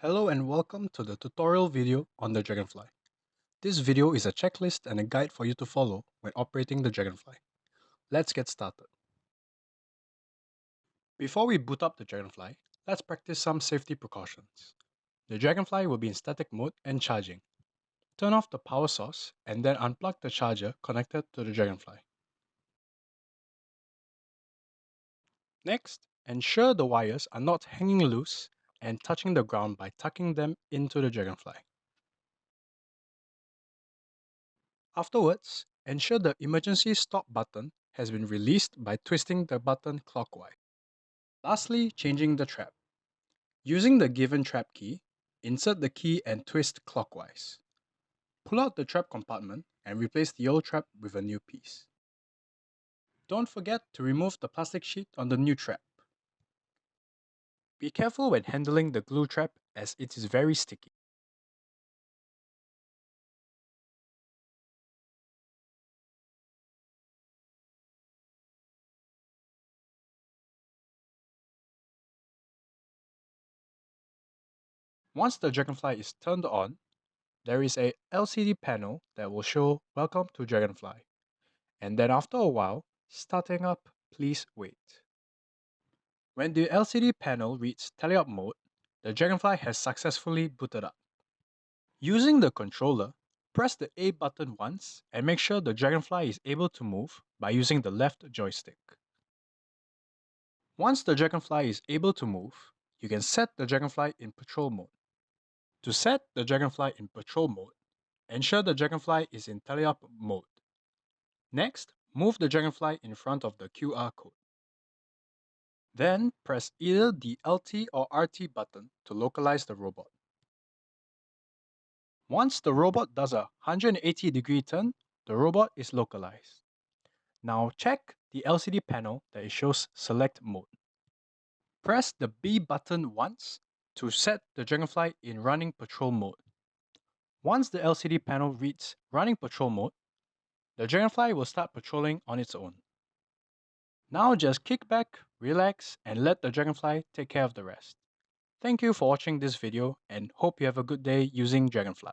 Hello and welcome to the tutorial video on the Dragonfly. This video is a checklist and a guide for you to follow when operating the Dragonfly. Let's get started. Before we boot up the Dragonfly, let's practice some safety precautions. The Dragonfly will be in static mode and charging. Turn off the power source and then unplug the charger connected to the Dragonfly. Next, ensure the wires are not hanging loose and touching the ground by tucking them into the Dragonfly. Afterwards, ensure the emergency stop button has been released by twisting the button clockwise. Lastly, changing the trap. Using the given trap key, insert the key and twist clockwise. Pull out the trap compartment and replace the old trap with a new piece. Don't forget to remove the plastic sheet on the new trap. Be careful when handling the glue trap as it is very sticky. Once the Dragonfly is turned on, there is a LCD panel that will show "Welcome to Dragonfly." And then after a while, starting up, please wait. When the LCD panel reads Tele-Up mode, the Dragonfly has successfully booted up. Using the controller, press the A button once and make sure the Dragonfly is able to move by using the left joystick. Once the Dragonfly is able to move, you can set the Dragonfly in patrol mode. To set the Dragonfly in patrol mode, ensure the Dragonfly is in Tele-Up mode. Next, move the Dragonfly in front of the QR code. Then press either the LT or RT button to localize the robot. Once the robot does a 180-degree turn, the robot is localized. Now check the LCD panel that it shows Select Mode. Press the B button once to set the Dragonfly in Running Patrol mode. Once the LCD panel reads Running Patrol mode, the Dragonfly will start patrolling on its own. Now just kick back, relax, and let the Dragonfly take care of the rest. Thank you for watching this video and hope you have a good day using Dragonfly.